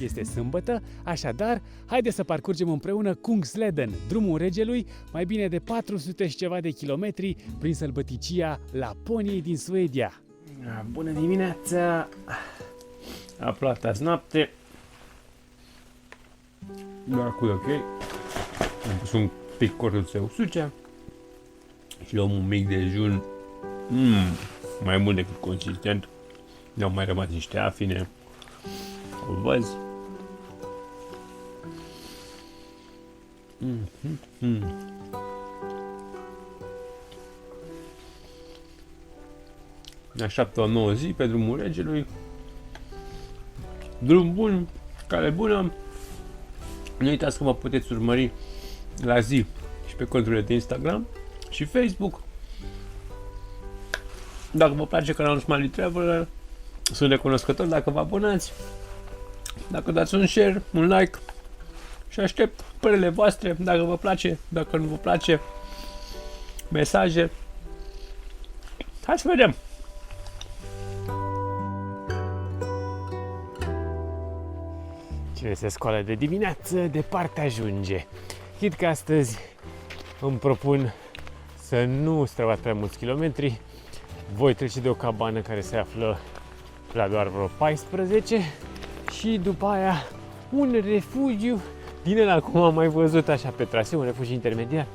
este sâmbătă, așadar, haide să parcurgem împreună Kungsleden, drumul regelui, mai bine de 400 și ceva de kilometri prin sălbăticia Laponiei din Suedia. Bună dimineața! A plouat azi noapte. Dar acum e ok. Am pus un pic cortuțeu sucea și luăm un mic dejun mai mult decât consistent. Ne-au mai rămas niște afine. O văz. Ne așteaptă o nouă zi pe drumul regelui. Drum bun, cale bună. Nu uitați că mă puteți urmări la zi și pe conturile de Instagram și Facebook. Dacă vă place canalul Smiley Traveler, sunt recunoscător dacă vă abonați, dacă dați un share, un like și aștept părerile voastre, dacă vă place, dacă nu vă place, mesaje. Hai să vedem! Cine se scoală de dimineață, departe ajunge. Chit că astăzi îmi propun să nu străbat prea mulți kilometri. Voi trece de o cabană care se află la doar vreo 14 și după aia un refugiu din ăla cum am mai văzut așa pe traseu, un refugiu intermediar.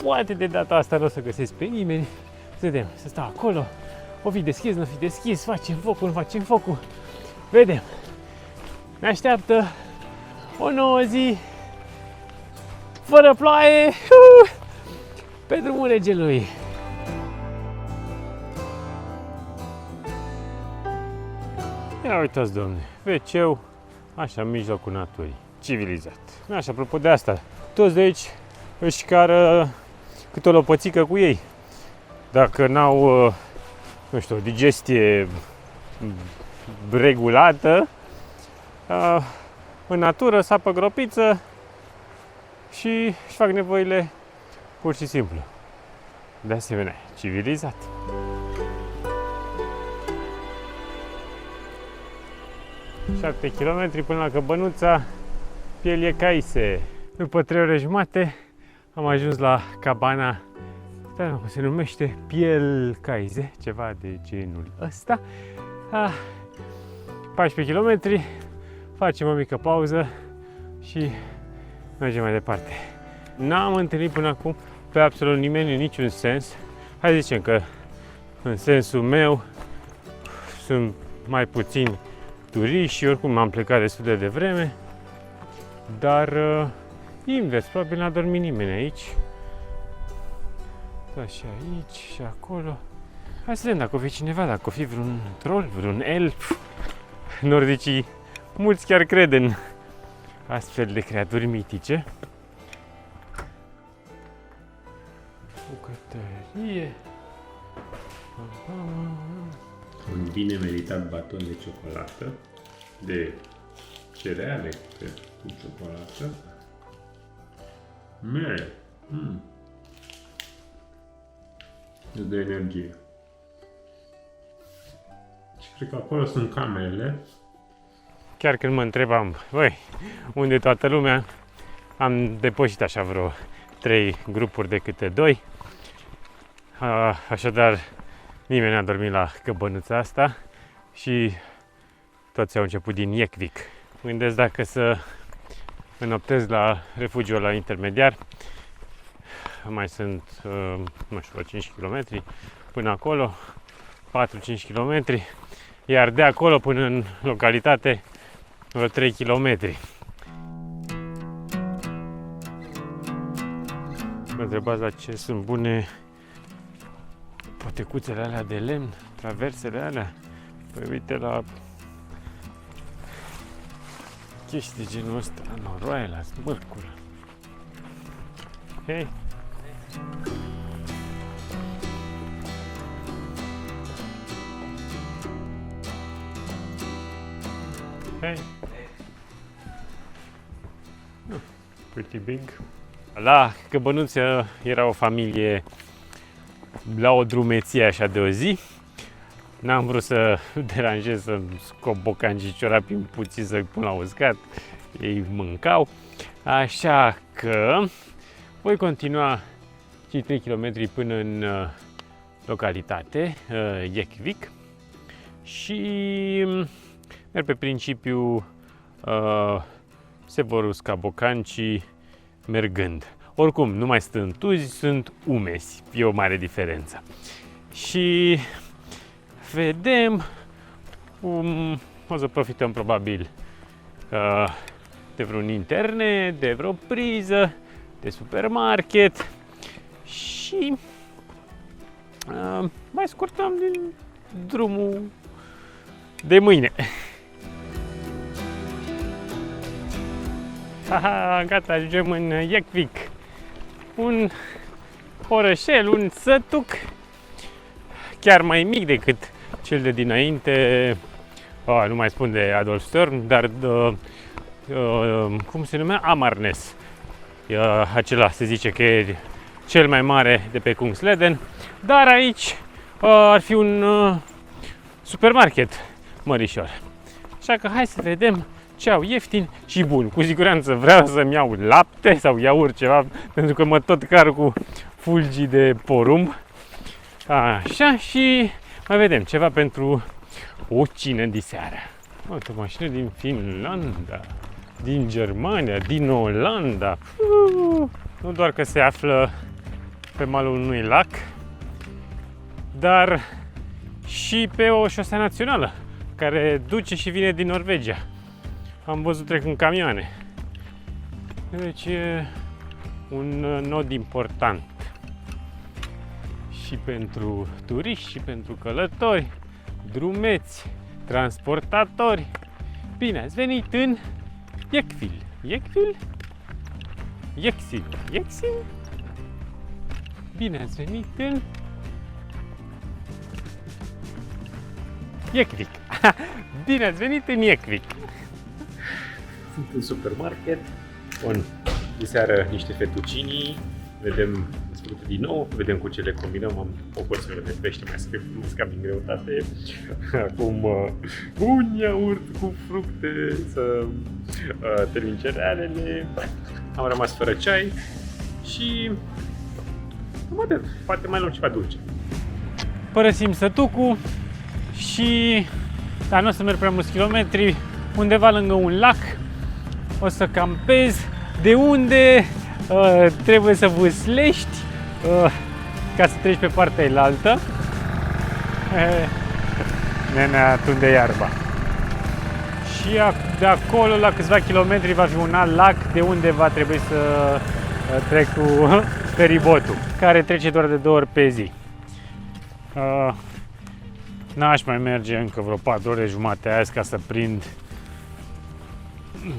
Poate de data asta nu o să găsesc pe nimeni. Să vedem, să stau acolo. O fi deschis, nu o fi deschis, facem focul, nu facem focul. Vedem. Ne așteaptă o nouă zi fără ploaie pe drumul regelui. Ia uitați, domne, WC-ul așa în mijlocul naturii, civilizat. Așa, apropo de asta, toți de aici își cară câte o lopățică cu ei. Dacă n-au, nu știu, o digestie regulată, în natură sapă gropiță și își fac nevoile pur și simplu. De asemenea, civilizat. Șapte kilometri până la Căbănuța Pieliecaise. După 3 ore jumate am ajuns la cabana, cum se numește, Pieliecaise, ceva de genul ăsta. 14 km, facem o mică pauză și mergem mai departe. N-am întâlnit până acum pe absolut nimeni în niciun sens. Hai să zicem că în sensul meu sunt mai puțini turiști și oricum am plecat destul de devreme, dar invers, probabil n-a dormit nimeni aici. Da, și aici și acolo. Hai să vedem dacă o fi cineva, dacă o fi vreun troll, vreun elf. Nordicii, mulți chiar cred în astfel de creaturi mitice. Bucătărie. Un bine meritat baton de ciocolată, de cereale, cred, cu ciocolată. Mere. De energie. Și cred că acolo sunt camerele. Chiar când mă întrebam, băi, unde toată lumea, am depășit așa vreo 3 grupuri de câte 2. Așadar, nimeni n-a dormit la căbănuța asta și toți au început din Jekvik. Mă gândesc dacă să înoptez la refugiul ăla intermediar. Mai sunt, nu știu, 5 km până acolo, 4-5 km, iar de acolo până în localitate vreo 3 km. Mă întrebați la ce sunt bune potecuțele alea de lemn, traversele alea? Păi uite la chestii de genul ăsta, la noroaie, la smârcuri. Hei! Hei! Pretty big. La Căbănuță era o familie la o drumeție așa de o zi. N-am vrut să deranjez, să-mi scop bocanci și ciorapi puțin să-i pun la uscat. Ei mâncau. Așa că voi continua cei 3 km până în localitate, Jektvik. Și merg pe principiu se vor usca bocancii mergând. Oricum, nu mai sunt întuzi, sunt umezi. E o mare diferență. Și vedem, o să profităm probabil de vreun internet, de vreo priză, de supermarket și mai scurtăm din drumul de mâine. Haha, gata, ajungem în Jektvik, un orășel, un sătuc chiar mai mic decât cel de dinainte, nu mai spun de Adolf Stern, dar cum se numea? Amarnes. Acela se zice că e cel mai mare de pe Kungsleden, dar aici ar fi un supermarket mărișor. Așa că hai să vedem ce au ieftin și bun. Cu siguranță vreau să-mi iau lapte sau iaurt ceva, pentru că mă tot car cu fulgi de porumb. Așa, și mai vedem ceva pentru o cină de seară. Uite, o mașină din Finlanda, din Germania, din Olanda. Nu doar că se află pe malul unui lac, dar și pe o șosea națională care duce și vine din Norvegia. Am văzut trecând camioane. Deci e un nod important și pentru turiști, și pentru călători, drumeți, transportatori. Bine ați venit în Jektvik. Jektvik. Bine ați venit în Jektvik. Bine ați venit în Jektvik. Sunt în supermarket. Bun, de seară niște fettuccini. Vedem fructe din nou, vedem cu ce le combinăm. Am o porțiune de pește, mai scap din greutate. Acum un iaurt cu fructe, să termin cerealele. Am rămas fără ceai și poate mai luăm ceva dulce. Părăsim sătucul și nu o să merg prea mulți kilometri, undeva lângă un lac. O să campez, de unde trebuie să vâslești ca să treci pe partea elaltă. Nenea tunde iarba. Și de acolo, la câțiva kilometri, va fi un alt lac de unde va trebui să trec cu feribotul, care trece doar de 2 ori pe zi. N-aș mai merge încă vreo 4 ore jumate azi ca să prind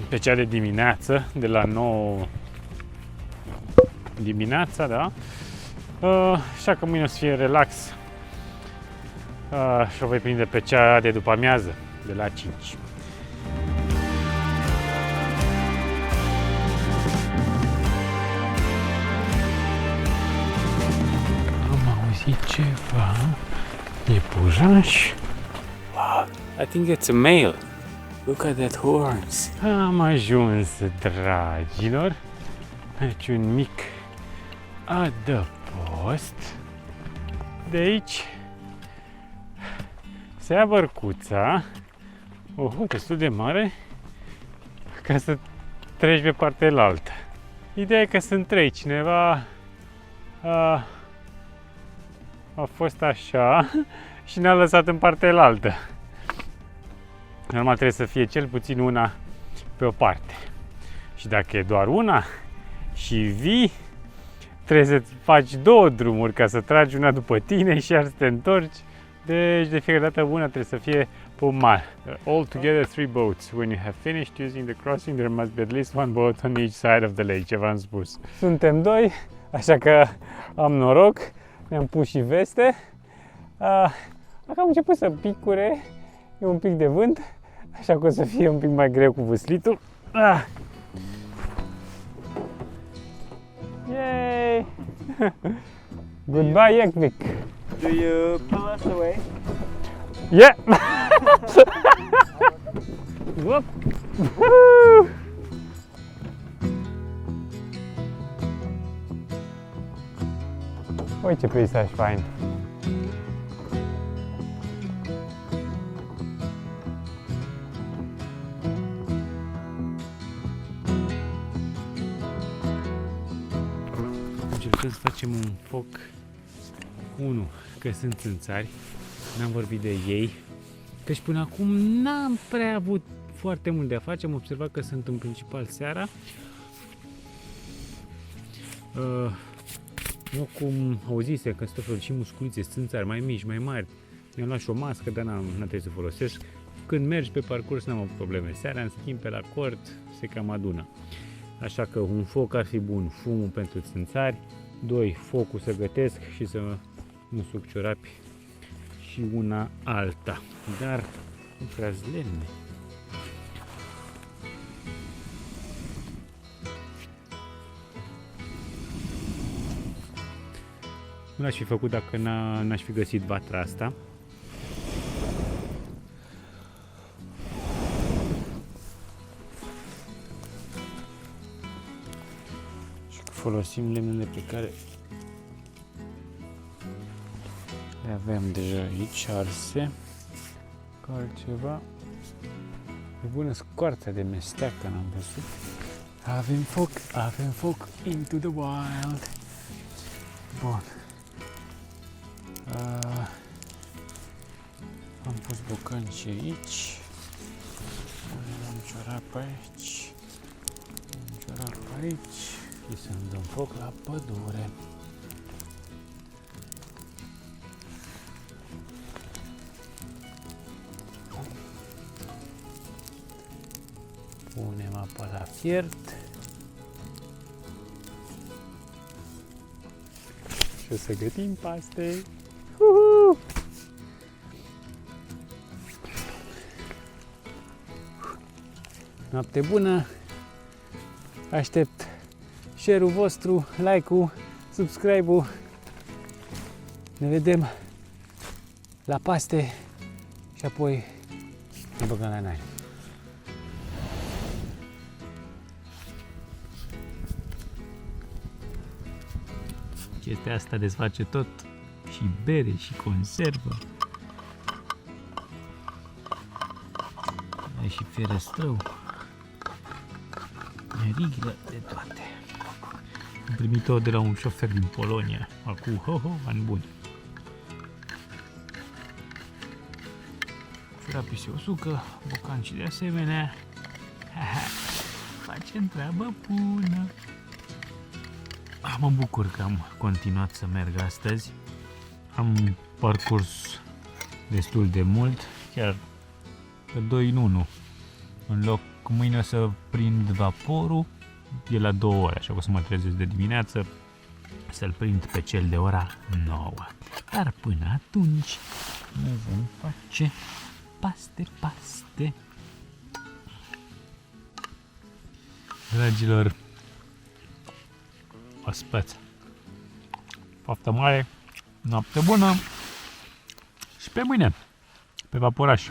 pe cea de dimineață, de la 9 dimineața, da? Așa că mâine o să fie relax și o voi prinde pe cea de după amiază, de la 5. Am auzit ceva, e pujaș. Wow, I think it's a male. Look at that horns. Am ajuns, dragilor. Aici un mic adăpost. De aici se ia bărcuța, destul de mare, ca să treci pe partea elaltă. Ideea e că sunt 3. Cineva a fost așa și ne-a lăsat în partea elaltă. Normal trebuie să fie cel puțin una pe o parte. Și dacă e doar una și vii, trebuie să faci 2 drumuri ca să tragi una după tine și iar să te întorci. Deci de fiecare dată una trebuie să fie pe un mal. All together 3 boats. When you have finished using the crossing, there must be at least 1 boat on each side of the lake. Ce v-am spus. Suntem 2, așa că am noroc. Ne-am pus și veste. Acum am început să picure. E un pic de vânt, așa că o să fie un pic mai greu cu vâslitul. Yay! Goodbye, Jektvik! Do you pull us away? Yeah! Whoop. Uite ce peisaj fain! Încercăm să facem un foc. 1. Că sunt țânțari, n-am vorbit de ei, căci până acum n-am prea avut foarte mult de a face, am observat că sunt în principal seara. Nu cum auzise că sunt și musculițe, țânțari mai mici, mai mari. Mi-am luat și o mască, dar n-am trebuit să folosesc. Când mergi pe parcurs n-am avut probleme. Seara, în schimb, pe la cort se cam adună. Așa că un foc ar fi bun, fumul pentru țânțari. 2. Focul să gătesc și să nu suc ciorapi și una alta. Dar nu prea lemne. Nu l-aș fi făcut dacă n-aș fi găsit vatra asta. Și că folosim lemnele pe care le avem deja aici arse. Ca altceva. E bună scoarța de mesteacă, n-am văzut. Avem foc into the wild. Bun. Am pus bocanci aici. Am ciorap aici. Am ciorap aici. Și să-mi dăm foc la pădure. Punem apa la fiert. Și o să gătim paste. Noapte bună! Aștept share-ul vostru, like-ul, subscribe-ul. Ne vedem la paste și apoi ne băgăm la nai. Chestia asta desface tot, și bere, și conservă. Ai și ferăstrău, riglă, de toate. Am primit-o de la un șofer din Polonia, acum, ani buni. Ciorapii se usucă, bocancii de asemenea. Facem treabă bună. Mă bucur că am continuat să merg astăzi. Am parcurs destul de mult, chiar pe 2 în 1. În loc, mâine o să prind vaporul, e la 2 ore, așa că o să mă trezesc de dimineață să-l prind pe cel de ora 9. Dar până atunci ne vom face paste. Dragilor, oaspeți, poftă mare, noapte bună și pe mâine, pe vaporaș.